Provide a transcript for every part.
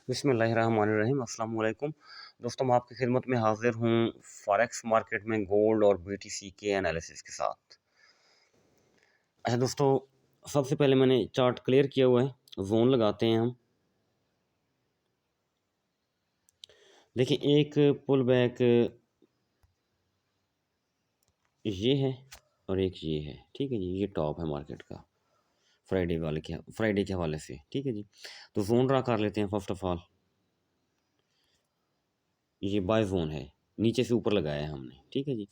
बिस्मिल्लाहिर्रहमानिर्रहीम अस्सलाम वालेकुम। दोस्तों, मैं आपकी खिदमत में हाजिर हूँ फॉरेक्स मार्केट में गोल्ड और बीटीसी के एनालिसिस के साथ। अच्छा दोस्तों, सबसे पहले मैंने चार्ट क्लियर किया हुआ है। जोन लगाते हैं हम। देखिए, एक पुल बैक ये है और एक ये है। ठीक है जी, ये टॉप है मार्केट का फ्राइडे के हवाले से। ठीक है जी, तो जोन ड्रा कर लेते हैं। फर्स्ट ऑफ ऑल ये बाय जोन है, नीचे से ऊपर लगाया है हमने। ठीक है जी,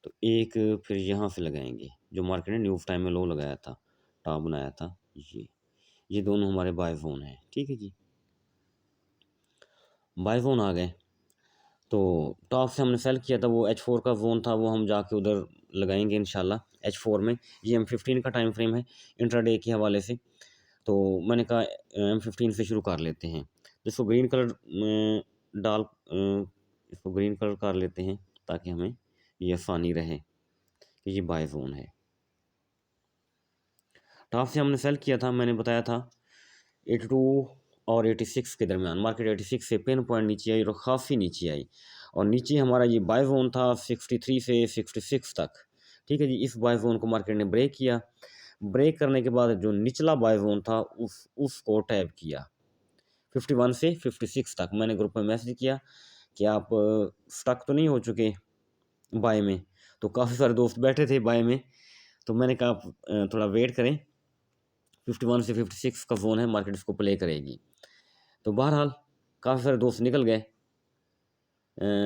तो एक फिर यहाँ से लगाएंगे जो मार्केट ने न्यूज़ टाइम में लो लगाया था, टॉप बनाया था। ये दोनों हमारे बाय जोन हैं। ठीक है जी, बाय जोन आ गए। तो टॉप से हमने सेल किया था, वो H4 का जोन था, वो हम जाके उधर लगाएंगे इंशाल्लाह H4 में। ये M15 का टाइम फ्रेम है इंट्राडे के हवाले से। तो मैंने कहा M15 से शुरू कर लेते हैं। जिसको ग्रीन कलर डाल इसको ग्रीन कलर कर लेते हैं ताकि हमें ये आसानी रहे कि ये बाय जोन है। टॉप से हमने सेल किया था, मैंने बताया था 82 और 86 के दरमियान। मार्केट 86 से पिन पॉइंट नीचे आई और काफ़ी नीचे आई, और नीचे हमारा ये बाय जोन था 63 से 66 तक। ठीक है जी, इस बाय जोन को मार्केट ने ब्रेक किया। ब्रेक करने के बाद जो निचला बाय जोन था उसको टैप किया 51 से 56 तक। मैंने ग्रुप में मैसेज किया कि आप स्टक तो नहीं हो चुके बाय में। तो काफ़ी सारे दोस्त बैठे थे बाय में, तो मैंने कहा आप थोड़ा वेट करें। 51 से 56 का जोन है, मार्केट इसको प्ले करेगी। तो बहरहाल काफ़ी सारे दोस्त निकल गए।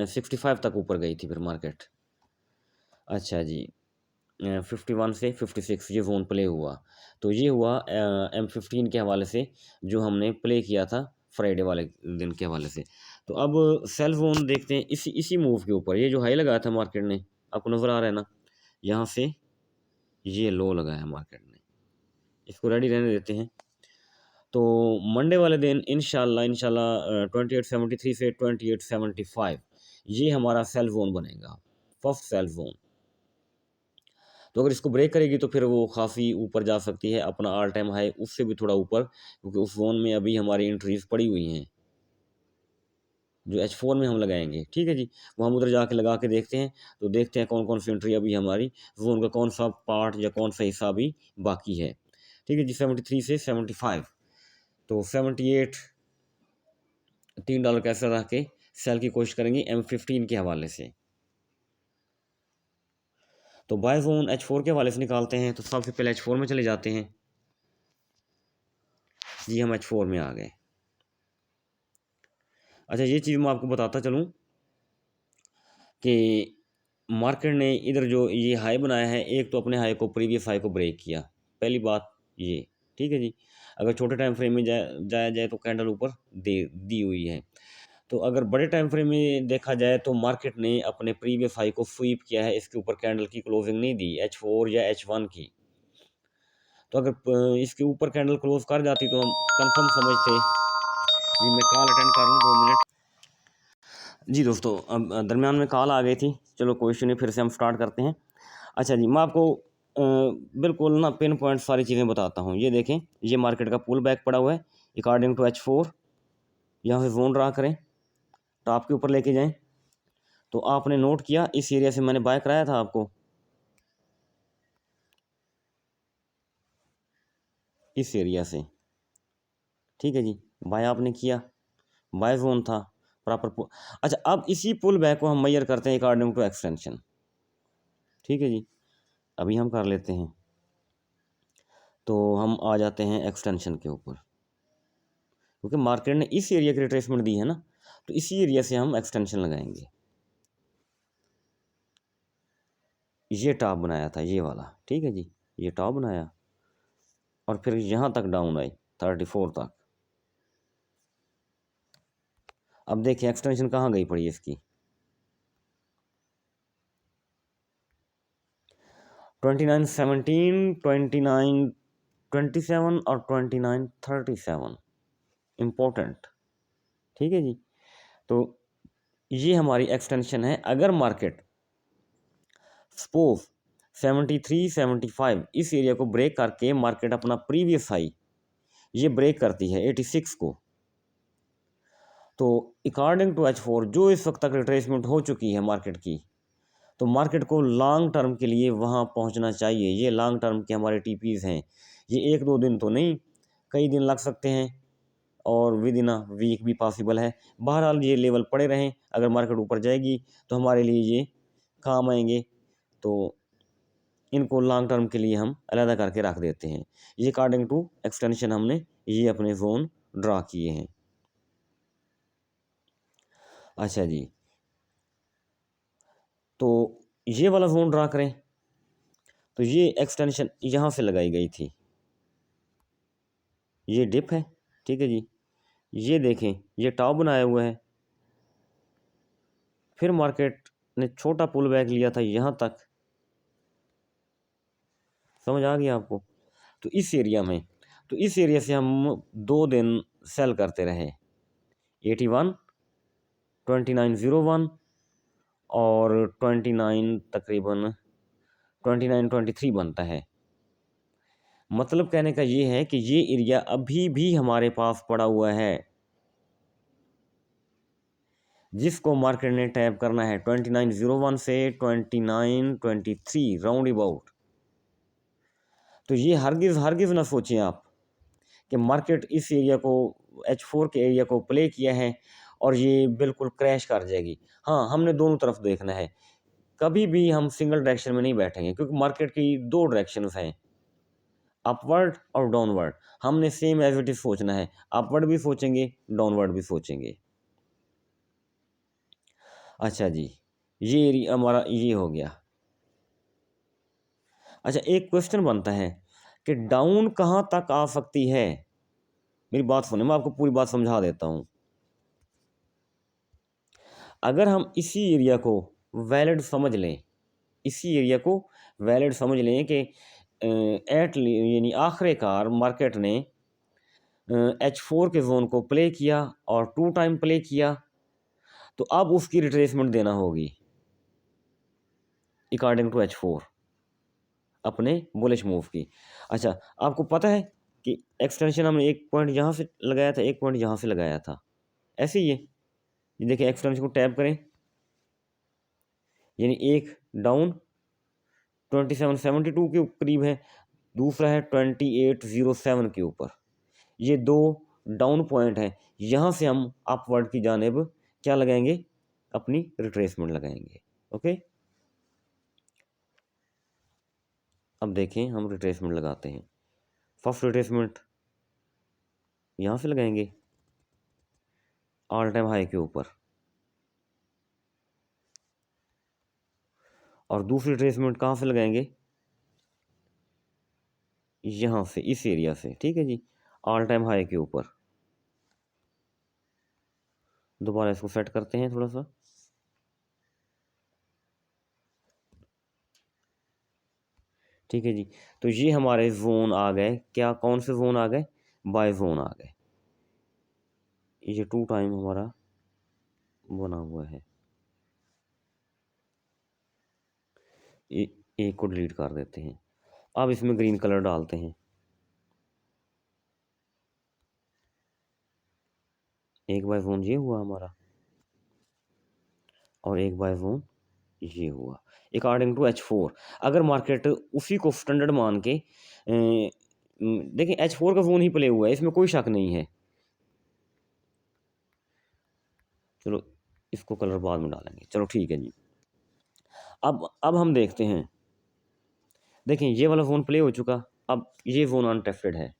65 तक ऊपर गई थी फिर मार्केट। अच्छा जी, 51 से 56 ये जोन प्ले हुआ। तो ये हुआ M15 के हवाले से जो हमने प्ले किया था फ्राइडे वाले दिन के हवाले से। तो अब सेल जोन देखते हैं इसी इसी मूव के ऊपर। ये जो हाई लगाया था मार्केट ने, आपको नज़र आ रहा है ना, यहाँ से ये लो लगाया है मार्केट ने। इसको रेडी रहने देते हैं। तो मंडे वाले दिन इंशाल्लाह 2873 से 2875 ये हमारा सेल जोन बनेगा, फर्स्ट सेल जोन। तो अगर इसको ब्रेक करेगी तो फिर वो काफ़ी ऊपर जा सकती है, अपना ऑल टाइम हाई उससे भी थोड़ा ऊपर, क्योंकि उस जोन में अभी हमारी एंट्रीज पड़ी हुई हैं जो H4 में हम लगाएंगे। ठीक है जी, वो हम उधर जाके लगा के देखते हैं। तो देखते हैं कौन कौन सी एंट्री अभी हमारी जोन का कौन सा पार्ट या कौन सा हिस्सा अभी बाकी है। ठीक है जी, 73 से 75। तो 78 $3 कैसे रख के सेल की कोशिश करेंगे M15 के हवाले से। तो बाय जोन H4 के हवाले से निकालते हैं। तो सबसे पहले H4 में चले जाते हैं जी, हम H4 में आ गए। अच्छा, ये चीज़ मैं आपको बताता चलूँ कि मार्केट ने इधर जो ये हाई बनाया है, एक तो अपने हाई को, प्रीवियस हाई को ब्रेक किया, पहली बात ये। ठीक है जी, अगर छोटे टाइम फ्रेम में जाया जाए तो कैंडल ऊपर दे दी हुई है। तो अगर बड़े टाइम फ्रेम में देखा जाए तो मार्केट ने अपने प्रीवियस हाई को स्वीप किया है, इसके ऊपर कैंडल की क्लोजिंग नहीं दी H4 या H1 की। तो अगर इसके ऊपर कैंडल क्लोज कर जाती तो हम कंफर्म समझते जी। मैं कॉल अटेंड कर लूँ 2 मिनट जी। दोस्तों, अब दरमियान में कॉल आ गई थी, चलो कोई इशू नहीं, फिर से हम स्टार्ट करते हैं। अच्छा जी, मैं आपको बिल्कुल ना पिन पॉइंट सारी चीज़ें बताता हूँ। ये देखें, ये मार्केट का पुल बैक पड़ा हुआ है अकॉर्डिंग टू H4। यहाँ से जोन ड्रा करें, टॉप के ऊपर लेके जाएं। तो आपने नोट किया इस एरिया से मैंने बाय कराया था आपको, इस एरिया से। ठीक है जी, बाय आपने किया, बाय जोन था प्रॉपर पुल। अच्छा, अब इसी पुल बैक को हम मेजर करते हैं अकॉर्डिंग टू एक्सटेंशन। ठीक है जी, अभी हम कर लेते हैं। तो हम आ जाते हैं एक्सटेंशन के ऊपर, क्योंकि मार्केट ने इस एरिया की रिट्रेसमेंट दी है ना, तो इसी एरिया से हम एक्सटेंशन लगाएंगे। ये टॉप बनाया था ये वाला। ठीक है जी, ये टॉप बनाया और फिर यहाँ तक डाउन आई 34 तक। अब देखिए एक्सटेंशन कहाँ गई पड़ी है इसकी, 2917, 2927 और 2937 इम्पोर्टेंट। ठीक है जी, तो ये हमारी एक्सटेंशन है। अगर मार्केट सपोज 73 75 इस एरिया को ब्रेक करके मार्केट अपना प्रीवियस हाई ये ब्रेक करती है 86 को, तो अकॉर्डिंग टू H4 जो इस वक्त तक रिट्रेसमेंट हो चुकी है मार्केट की, तो मार्केट को लॉन्ग टर्म के लिए वहाँ पहुँचना चाहिए। ये लॉन्ग टर्म के हमारे टीपीज़ हैं, ये 1-2 दिन तो नहीं, कई दिन लग सकते हैं और विद इन अ वीक भी पॉसिबल है। बहरहाल ये लेवल पड़े रहें, अगर मार्केट ऊपर जाएगी तो हमारे लिए ये काम आएंगे, तो इनको लॉन्ग टर्म के लिए हम अलग करके रख देते हैं। ये अकॉर्डिंग टू एक्सटेंशन हमने ये अपने जोन ड्रा किए हैं। अच्छा जी, तो ये वाला जोन ड्रा करें, तो ये एक्सटेंशन यहाँ से लगाई गई थी, ये डिप है, ठीक है जी। ये देखें, ये टॉप बनाया हुआ है, फिर मार्केट ने छोटा पुल बैक लिया था यहाँ तक, समझ आ गया आपको। तो इस एरिया में, तो इस एरिया से हम 2 दिन सेल करते रहे, 81, 2901 और 29 तकरीबन 2923 बनता है। मतलब कहने का ये है कि ये एरिया अभी भी हमारे पास पड़ा हुआ है, जिसको मार्केट ने टैप करना है 2901 से 2923 राउंड अबाउट। तो ये हरगिज़ हरगिज़ ना सोचें आप कि मार्केट इस एरिया को, H4 के एरिया को प्ले किया है और ये बिल्कुल क्रैश कर जाएगी। हाँ, हमने दोनों तरफ देखना है, कभी भी हम सिंगल डायरेक्शन में नहीं बैठेंगे, क्योंकि मार्केट की 2 डायरेक्शंस हैं, अपवर्ड और डाउनवर्ड। हमने सेम एज इट इज सोचना है, अपवर्ड भी सोचेंगे, डाउनवर्ड भी सोचेंगे। अच्छा जी, ये एरिया हमारा ये हो गया। अच्छा, एक क्वेश्चन बनता है कि डाउन कहाँ तक आ सकती है। मेरी बात सुने, मैं आपको पूरी बात समझा देता हूँ। अगर हम इसी एरिया को वैलिड समझ लें, इसी एरिया को वैलिड समझ लें कि यानी आखिरकार मार्केट ने H4 के जोन को प्ले किया और 2 टाइम प्ले किया, तो अब उसकी रिट्रेसमेंट देना होगी अकॉर्डिंग टू H4 अपने बुलिश मूव की। अच्छा, आपको पता है कि एक्सटेंशन हमने एक पॉइंट यहाँ से लगाया था, एक पॉइंट यहाँ से लगाया था, ऐसे ही है। ये देखिए, एक्सटेंशन को टैप करें, यानी एक डाउन 2772 के करीब है, दूसरा है 2807 के ऊपर। ये 2 डाउन पॉइंट हैं, यहाँ से हम अपवर्ड की जानिब क्या लगाएंगे, अपनी रिट्रेसमेंट लगाएंगे। ओके, अब देखें हम रिट्रेसमेंट लगाते हैं। फर्स्ट रिट्रेसमेंट यहाँ से लगाएंगे ऑल टाइम हाई के ऊपर, और दूसरी रिट्रेसमेंट कहाँ से लगाएंगे, यहाँ से, इस एरिया से, ठीक है जी, ऑल टाइम हाई के ऊपर। दोबारा इसको सेट करते हैं थोड़ा सा, ठीक है जी। तो ये हमारे जोन आ गए, क्या कौन से जोन आ गए, बाय जोन आ गए। ये 2 टाइम हमारा बना हुआ है, एक को डिलीट कर देते हैं। अब इसमें ग्रीन कलर डालते हैं, एक बाय जोन ये हुआ हमारा और एक बाय जोन ये हुआ अकॉर्डिंग टू H4। अगर मार्केट उसी को स्टैंडर्ड मान के देखें, H4 का जोन ही प्ले हुआ है, इसमें कोई शक नहीं है। चलो इसको कलर बाद में डालेंगे, चलो ठीक है जी। अब हम देखते हैं, देखें ये वाला जोन प्ले हो चुका, अब ये जोन अनटेस्टेड है,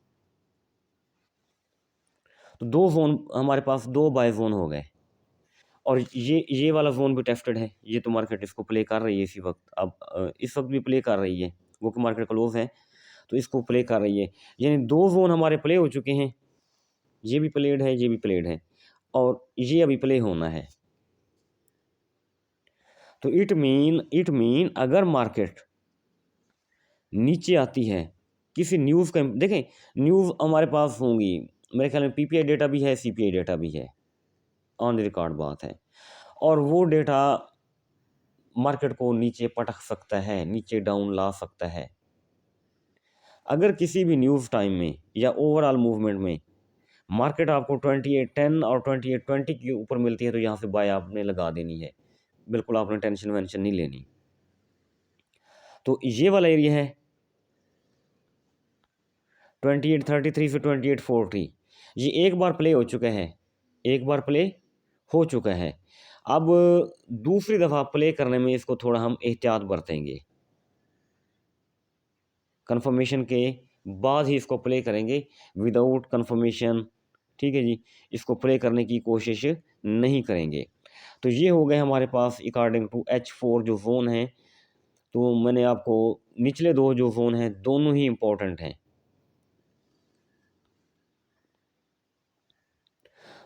तो 2 जोन हमारे पास, 2 बाय जोन हो गए, और ये वाला जोन भी टेस्टेड है। ये तो मार्केट इसको प्ले कर रही है इसी वक्त, अब इस वक्त भी प्ले कर रही है, वो कि मार्केट क्लोज है तो इसको प्ले कर रही है, यानी 2 जोन हमारे प्ले हो चुके हैं, ये भी प्लेड है, ये भी प्लेड है, और ये अभी प्ले होना है। तो इट मीन अगर मार्केट नीचे आती है, किसी न्यूज़ का, देखें न्यूज़ हमारे पास होंगी, मेरे ख्याल में पीपीआई डेटा भी है, सीपीआई डेटा भी है, ऑन द रिकॉर्ड बात है, और वो डेटा मार्केट को नीचे पटक सकता है, नीचे डाउन ला सकता है। अगर किसी भी न्यूज़ टाइम में या ओवरऑल मूवमेंट में मार्केट आपको 2810 और 2820 के ऊपर मिलती है तो यहाँ से बाय आपने लगा देनी है, बिल्कुल आपने टेंशन वेंशन नहीं लेनी। तो ये वाला एरिया है 2833 से 2840, ये एक बार प्ले हो चुका है, एक बार प्ले हो चुका है। अब दूसरी दफ़ा प्ले करने में इसको थोड़ा हम एहतियात बरतेंगे, कंफर्मेशन के बाद ही इसको प्ले करेंगे, विदाउट कंफर्मेशन, ठीक है जी, इसको प्ले करने की कोशिश नहीं करेंगे। तो ये हो गए हमारे पास अकॉर्डिंग टू H4 जो जोन है। तो मैंने आपको निचले दो जो जोन हैं दोनों ही इम्पोर्टेंट हैं।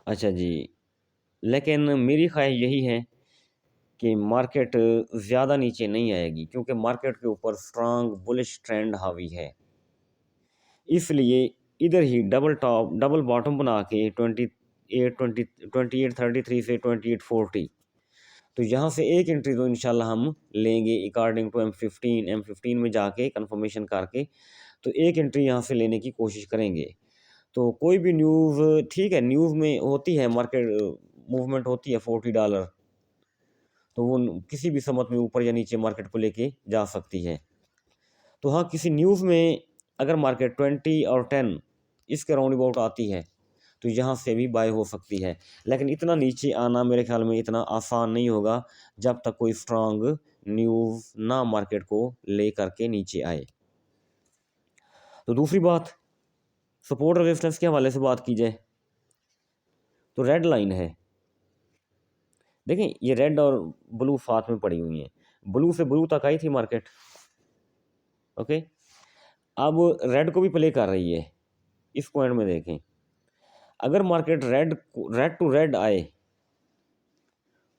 अच्छा जी, लेकिन मेरी ख्वाहिश यही है कि मार्केट ज़्यादा नीचे नहीं आएगी, क्योंकि मार्केट के ऊपर स्ट्रांग बुलिश ट्रेंड हावी है। इसलिए इधर ही डबल टॉप डबल बॉटम बना के 2833 से 2840, तो यहाँ से एक एंट्री तो इंशाल्लाह हम लेंगे अकॉर्डिंग टू M15 में जाके कंफर्मेशन करके, तो एक एंट्री यहाँ से लेने की कोशिश करेंगे। तो कोई भी न्यूज़, ठीक है, न्यूज़ में होती है मार्केट मूवमेंट होती है $40, तो वो किसी भी समत में ऊपर या नीचे मार्केट को लेके जा सकती है। तो हाँ, किसी न्यूज़ में अगर मार्केट 20 और 10 इसके राउंड अबाउट आती है तो यहाँ से भी बाय हो सकती है, लेकिन इतना नीचे आना मेरे ख्याल में इतना आसान नहीं होगा जब तक कोई स्ट्रांग न्यूज़ ना मार्केट को ले करके नीचे आए। तो दूसरी बात, सपोर्ट रेजिस्टेंस के हवाले से बात की जाए तो रेड लाइन है, देखें ये रेड और ब्लू साथ में पड़ी हुई हैं, ब्लू से ब्लू तक आई थी मार्केट, ओके, अब रेड को भी प्ले कर रही है। इस पॉइंट में देखें, अगर मार्केट रेड टू रेड आए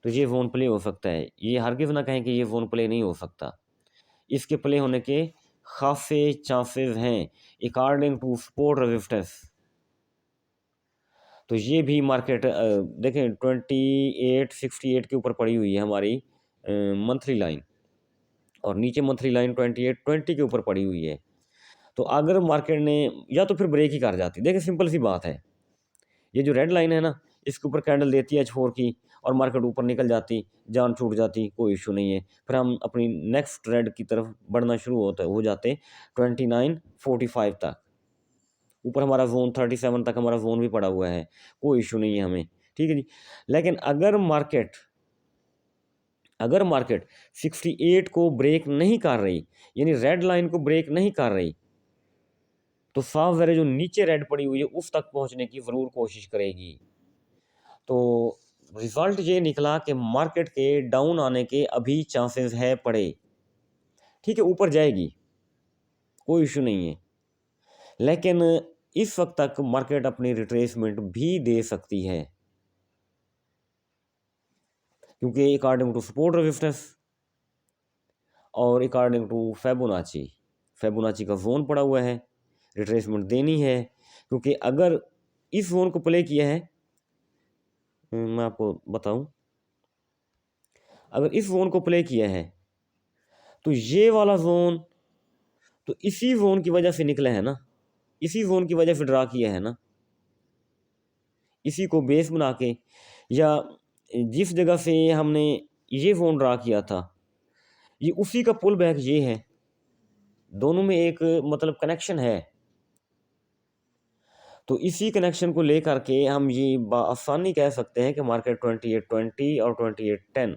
तो ये जोन प्ले हो सकता है, ये हरगिज़ ना कहें कि ये जोन प्ले नहीं हो सकता, इसके प्ले होने के खासे चांसेस हैं अकॉर्डिंग टू सपोर्ट रेजिस्टेंस। तो ये भी मार्केट देखें 2868 के ऊपर पड़ी हुई है हमारी मंथली लाइन, और नीचे मंथली लाइन 2820 के ऊपर पड़ी हुई है। तो अगर मार्केट ने या तो फिर ब्रेक ही कर जाती, देखिए सिंपल सी बात है, ये जो रेड लाइन है ना, इसके ऊपर कैंडल देती है H4 की और मार्केट ऊपर निकल जाती, जान छूट जाती, कोई इशू नहीं है, फिर हम अपनी नेक्स्ट रेड की तरफ बढ़ना शुरू हो जाते 2945 तक, ऊपर हमारा जोन 37 तक हमारा जोन भी पड़ा हुआ है, कोई इशू नहीं है हमें, ठीक है जी। लेकिन अगर मार्केट 68 को ब्रेक नहीं कर रही, यानी रेड लाइन को ब्रेक नहीं कर रही, तो साफ ज़रा जो नीचे रेड पड़ी हुई है उस तक पहुंचने की ज़रूर कोशिश करेगी। तो रिज़ल्ट ये निकला कि मार्केट के डाउन आने के अभी चांसेस है पड़े, ठीक है, ऊपर जाएगी, कोई इशू नहीं है, लेकिन इस वक्त तक मार्केट अपनी रिट्रेसमेंट भी दे सकती है, क्योंकि अकॉर्डिंग टू सपोर्ट रेजिस्टेंस और अकॉर्डिंग टू फेबोनाची का जोन पड़ा हुआ है, रिट्रेसमेंट देनी है, क्योंकि अगर इस जोन को प्ले किया है, मैं आपको बताऊं, अगर इस जोन को प्ले किया है तो ये वाला जोन तो इसी जोन की वजह से निकला है ना, इसी जोन की वजह से ड्रा किया है ना, इसी को बेस बना के, या जिस जगह से हमने ये जोन ड्रा किया था ये उसी का पुल बैक ये है, दोनों में एक मतलब कनेक्शन है। तो इसी कनेक्शन को लेकर के हम ये आसानी कह सकते हैं कि मार्केट 2820 और 2810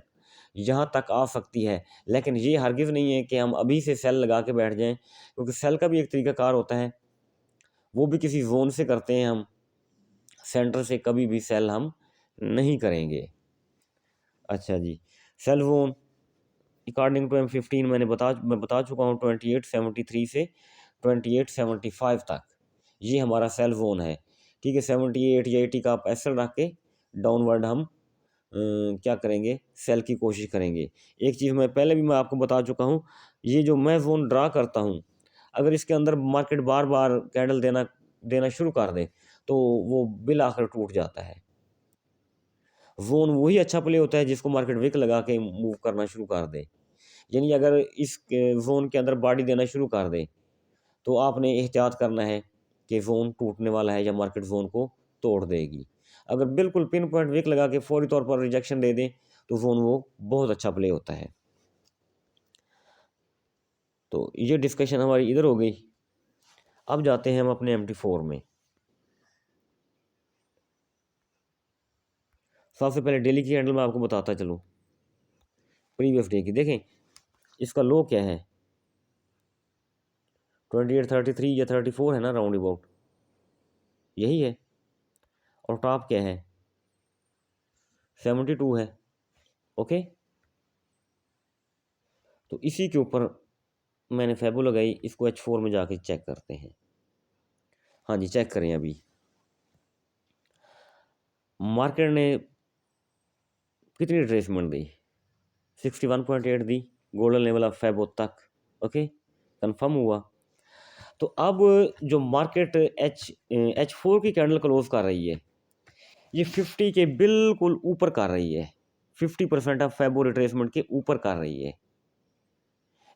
यहाँ तक आ सकती है, लेकिन ये हरगिज़ नहीं है कि हम अभी से सेल लगा के बैठ जाएं, क्योंकि सेल का भी एक तरीकाकार होता है, वो भी किसी जोन से करते हैं, हम सेंटर से कभी भी सेल हम नहीं करेंगे। अच्छा जी, sell zone according to M15 मैं बता चुका हूँ 2873 से 2875 तक ये हमारा सेल जोन है, ठीक है। 78 या 80 का आप एसएल रख के डाउनवर्ड हम क्या करेंगे, सेल की कोशिश करेंगे। एक चीज़ मैं आपको बता चुका हूँ, ये जो मैं जोन ड्रा करता हूँ, अगर इसके अंदर मार्केट बार बार कैंडल देना शुरू कर दे तो वो बिल आखिर टूट जाता है। जोन वही अच्छा प्ले होता है जिसको मार्केट विक लगा के मूव करना शुरू कर दे, यानी अगर इस जोन के अंदर बॉडी देना शुरू कर दे तो आपने एहतियात करना है कि जोन टूटने वाला है या मार्केट जोन को तोड़ देगी। अगर बिल्कुल पिन पॉइंट विक लगा के फौरी तौर पर रिजेक्शन दे दें तो जोन वो बहुत अच्छा प्ले होता है। तो ये डिस्कशन हमारी इधर हो गई। अब जाते हैं हम अपने MT4 में। सबसे पहले डेली की कैंडल मैं आपको बताता चलूँ, प्रीवियस डे की। देखें इसका लो क्या है, 2833 या 34 है ना, राउंड अबाउट यही है। और टॉप क्या है, 72 है। ओके, तो इसी के ऊपर मैंने फैबो लगाई। इसको H4 में जाके चेक करते हैं। हाँ जी, चेक करें। अभी मार्केट ने कितनी रिट्रेसमेंट दी, 61.8 दी, गोल्डन लेवल ऑफ फैबो तक। ओके, कंफर्म हुआ। तो अब जो मार्केट H4 की कैंडल क्लोज कर रही है, ये 50 के बिल्कुल ऊपर कर रही है, 50% ऑफ फैबो रिट्रेसमेंट के ऊपर कर रही है।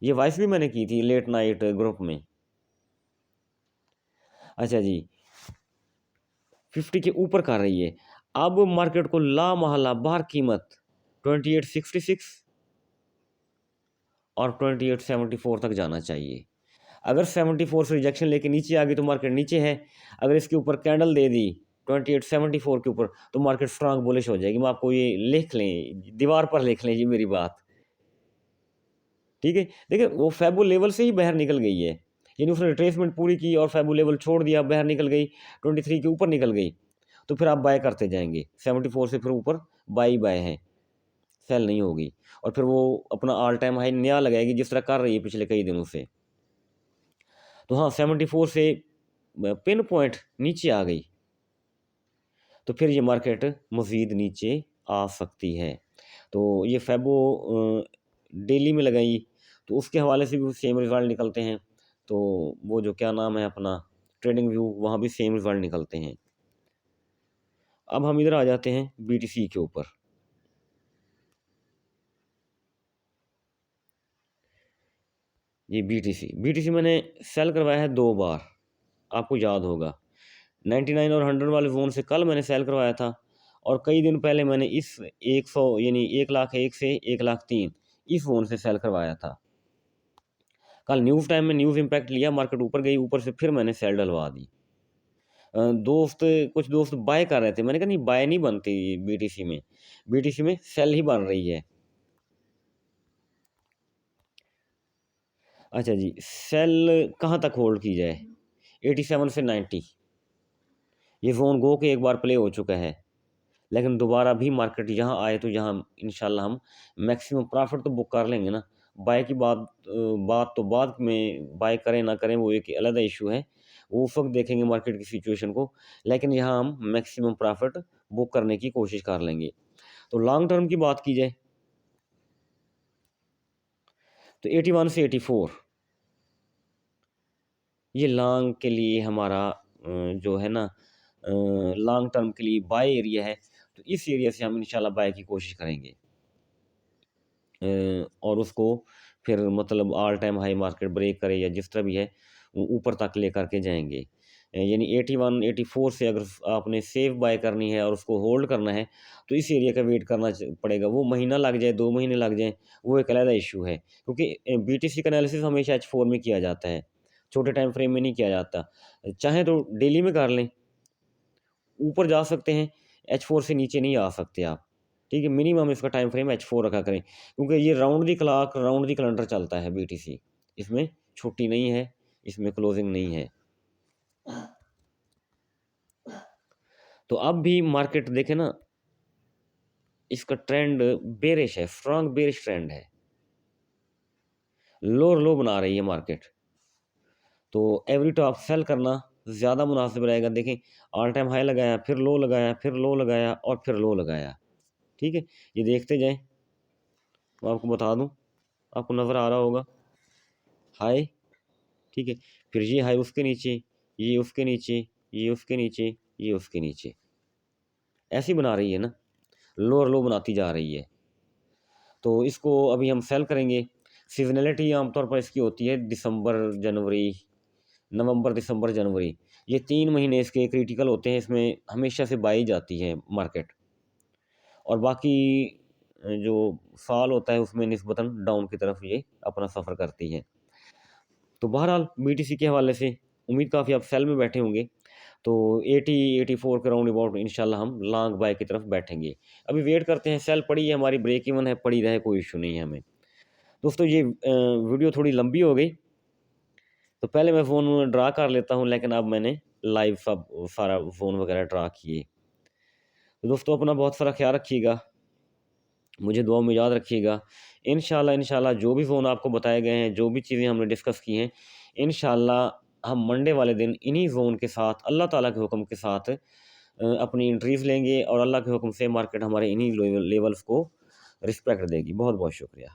ये वॉइस भी मैंने की थी लेट नाइट ग्रुप में। अच्छा जी, 50 के ऊपर कर रही है। अब मार्केट को ला महला बाहर कीमत 2866 और 2874 तक जाना चाहिए। अगर 74 से रिजेक्शन लेके नीचे आ गई तो मार्केट नीचे है। अगर इसके ऊपर कैंडल दे दी 2874 के ऊपर तो मार्केट स्ट्रांग बुलिश हो जाएगी। मैं आपको ये लिख लें, दीवार पर लिख लें जी मेरी बात, ठीक है। देखिए वो फैबो लेवल से ही बाहर निकल गई है, यानी उसने रिट्रेसमेंट पूरी की और फैबो लेवल छोड़ दिया, बाहर निकल गई, 23 के ऊपर निकल गई। तो फिर आप बाय करते जाएंगे, 74 से फिर ऊपर बाई बाय है, सेल नहीं होगी। और फिर वो अपना ऑल टाइम हाई नया लगाएगी जिस तरह कर रही है पिछले कई दिनों से। तो हाँ, 74 से पिन पॉइंट नीचे आ गई तो फिर ये मार्केट मज़ीद नीचे आ सकती है। तो ये फैबो डेली में लगाई तो उसके हवाले से भी सेम रिज़ल्ट निकलते हैं। तो वो जो क्या नाम है अपना ट्रेडिंग व्यू, वहाँ भी सेम रिज़ल्ट निकलते हैं। अब हम इधर आ जाते हैं BTC के ऊपर। ये BTC मैंने सेल करवाया है 2 बार, आपको याद होगा। 99 और 100 वाले जोन से कल मैंने सेल करवाया था, और कई दिन पहले मैंने इस 100 यानी 1,01,000 से 1,03,000 इस जोन से सेल करवाया था। कल न्यूज़ टाइम में न्यूज़ इम्पैक्ट लिया, मार्केट ऊपर गई, ऊपर से फिर मैंने सेल डलवा दी। कुछ दोस्त बाय कर रहे थे, मैंने कहा नहीं बाय नहीं बनती BTC में सेल ही बन रही है। अच्छा जी, सेल कहाँ तक होल्ड की जाए, 87 से 90 ये जोन गो के एक बार प्ले हो चुका है, लेकिन दोबारा भी मार्केट यहाँ आए तो यहाँ इंशाल्लाह हम मैक्सिमम प्रॉफिट तो बुक कर लेंगे ना। बाय की बात तो बाद में, बाय करें ना करें वो एक अलग इशू है, वो उस वक्त देखेंगे मार्केट की सिचुएशन को, लेकिन यहाँ हम मैक्सिमम प्रॉफिट बुक करने की कोशिश कर लेंगे। तो लॉन्ग टर्म की बात की जाए तो 81 से 84 ये लॉन्ग के लिए हमारा जो है ना लॉन्ग टर्म के लिए बाय एरिया है। तो इस एरिया से हम इंशाल्लाह बाय की कोशिश करेंगे, और उसको फिर मतलब all time high market break करे या जिस तरह भी है ऊपर तक ले करके जाएंगे। यानी 81 84 से अगर आपने सेफ बाय करनी है और उसको होल्ड करना है तो इस एरिया का वेट करना पड़ेगा। वो महीना लग जाए, 2 महीने लग जाएं, वो एक अलग इशू है, क्योंकि BTC का एनालिसिस हमेशा H4 में किया जाता है, छोटे टाइम फ्रेम में नहीं किया जाता। चाहे तो डेली में कर लें, ऊपर जा सकते हैं, H4 से नीचे नहीं आ सकते आप, ठीक है। मिनिमम इसका टाइम फ्रेम H4 रखा करें, क्योंकि ये राउंड दी क्लॉक राउंड दी कैलेंडर चलता है BTC, इसमें छुट्टी नहीं है, इसमें क्लोजिंग नहीं है। तो अब भी मार्केट देखें ना, इसका ट्रेंड बेरिश है, स्ट्रांग बेरिश ट्रेंड है, लोअर लो बना रही है मार्केट। तो एवरी टॉप सेल करना ज़्यादा मुनासिब रहेगा। देखें ऑल टाइम हाई लगाया, फिर लो लगाया, फिर लो लगाया और फिर लो लगाया, ठीक है। ये देखते जाएं, मैं आपको बता दूं, आपको नज़र आ रहा होगा हाई, ठीक है। फिर ये हाई उसके नीचे, ये उसके नीचे, ये उसके नीचे, ये उसके नीचे, ऐसी बना रही है ना, लोअर लो बनाती जा रही है। तो इसको अभी हम सेल करेंगे। सीजनलिटी आमतौर पर इसकी होती है दिसंबर जनवरी, नवंबर दिसंबर जनवरी, ये 3 महीने इसके क्रिटिकल होते हैं, इसमें हमेशा से बाई जाती है मार्केट, और बाकी जो साल होता है उसमें निस्बतन डाउन की तरफ ये अपना सफ़र करती है। तो बहरहाल बीटीसी के हवाले से उम्मीद काफ़ी आप सेल में बैठे होंगे, तो 80-84 के राउंड अबाउट इंशाल्लाह हम लॉन्ग बाय की तरफ बैठेंगे। अभी वेट करते हैं, सेल पड़ी है हमारी, ब्रेक इवन है, पड़ी रहे, कोई इश्यू नहीं है हमें। दोस्तों ये वीडियो थोड़ी लंबी हो गई, तो पहले मैं फ़ोन ड्रा कर लेता हूँ, लेकिन अब मैंने लाइव सब सारा फ़ोन वगैरह ड्रा किए। तो दोस्तों अपना बहुत सारा ख्याल रखिएगा, मुझे दुआ में याद रखिएगा। इंशाल्लाह जो भी फ़ोन आपको बताए गए हैं, जो भी चीज़ें हमने डिस्कस की हैं, इंशाल्लाह हम मंडे वाले दिन इन्हीं ज़ोन के साथ अल्लाह ताला के हुक्म के साथ अपनी एंट्रीज़ लेंगे, और अल्लाह के हुक्म से मार्केट हमारे इन्हीं लेवल्स को रिस्पेक्ट देगी। बहुत-बहुत शुक्रिया।